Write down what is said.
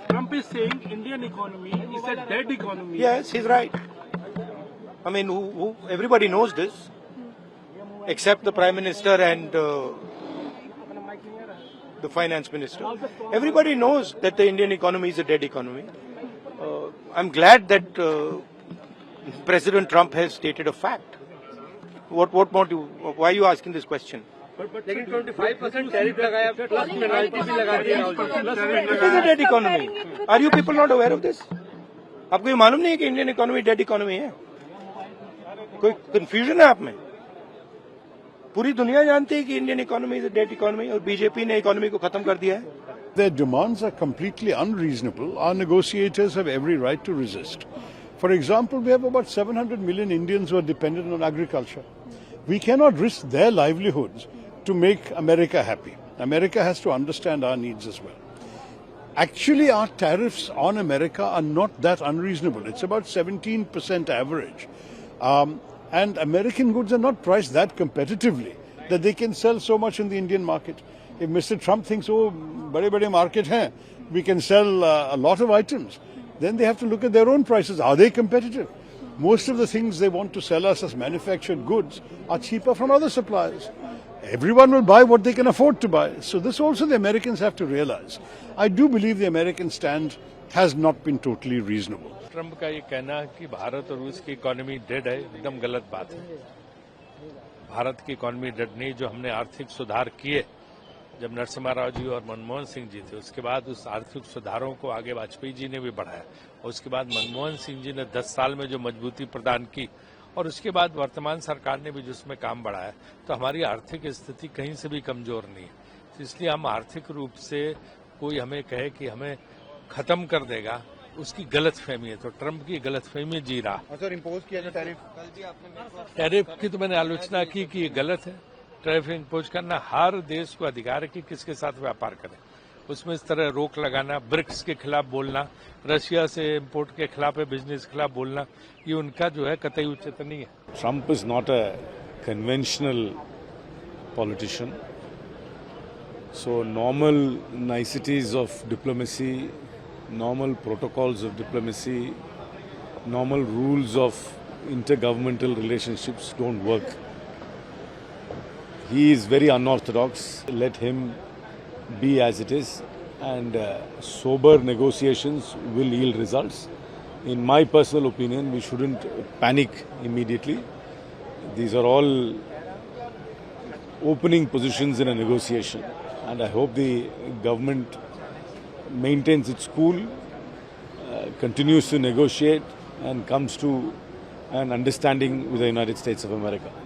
Trump is saying Indian economy is a dead economy. Yes, he's right. I mean, everybody knows this, except the Prime Minister and the Finance Minister. Everybody knows that the Indian economy is a dead economy. I'm glad that President Trump has stated a fact. What more do? Why are you asking this question? लेकिन 25% tariff लगाया plus penalty भी लगा दी Rahul ji. It is a dead economy. Are you people not aware of this? आपको ये मालूम नहीं है कि इंडियन इकोनॉमी डेड इकोनॉमी है? कोई कंफ्यूजन है आप में? पूरी दुनिया जानती है कि Indian economy is a dead economy और बीजेपी ने इकोनॉमी को खत्म कर दिया है. Their demands are completely unreasonable. Our negotiators have every right to resist. For example, we have about 700 million Indians who are dependent on agriculture. We cannot risk their livelihoods to make America happy. America has to understand our needs as well. Actually, our tariffs on America are not that unreasonable. It's about 17% average. And American goods are not priced that competitively that they can sell so much in the Indian market. If Mr. Trump thinks, oh, bade market hai, we can sell a lot of items, then they have to look at their own prices. Are they competitive? Most of the things they want to sell us as manufactured goods are cheaper from other suppliers. Everyone will buy what they can afford to buy. So this also the Americans have to realize. I do believe the American stand has not been totally reasonable. Trump का ये कहना है कि भारत और रूस की economy dead है, एकदम गलत बात है. भारत की इकोनॉमी डेड नहीं. जो हमने आर्थिक सुधार किए जब नरसिम्हा राव जी और मनमोहन सिंह जी थे, उसके बाद उस आर्थिक सुधारों को आगे वाजपेयी जी ने भी बढ़ाया और उसके बाद मनमोहन सिंह जी ने 10 साल में जो मजबूती प्रदान की और उसके बाद वर्तमान सरकार ने भी जिसमें काम बढ़ाया, तो हमारी आर्थिक स्थिति कहीं से भी कमजोर नहीं है. तो इसलिए हम आर्थिक रूप से कोई हमें कहे कि हमें खत्म कर देगा, उसकी गलत फहमी है. तो ट्रंप की गलत फहमी जी रहा. सर, इम्पोज किया जो टैरिफ की तो मैंने आलोचना की कि ये गलत है. टैरिफ इम्पोज करना हर देश को अधिकार है कि किसके साथ व्यापार करे. उसमें इस तरह रोक लगाना, ब्रिक्स के खिलाफ बोलना, रशिया से इम्पोर्ट के खिलाफ है, बिजनेस के खिलाफ बोलना, ये उनका जो है कतई उचित नहीं है. Trump is not a conventional politician. So normal niceties of diplomacy, normal protocols of diplomacy, normal rules of intergovernmental relationships don't work. He is very unorthodox. Let him be as it is, and sober negotiations will yield results. In my personal opinion, we shouldn't panic immediately. These are all opening positions in a negotiation, and I hope the government maintains its cool, continues to negotiate, and comes to an understanding with the United States of America.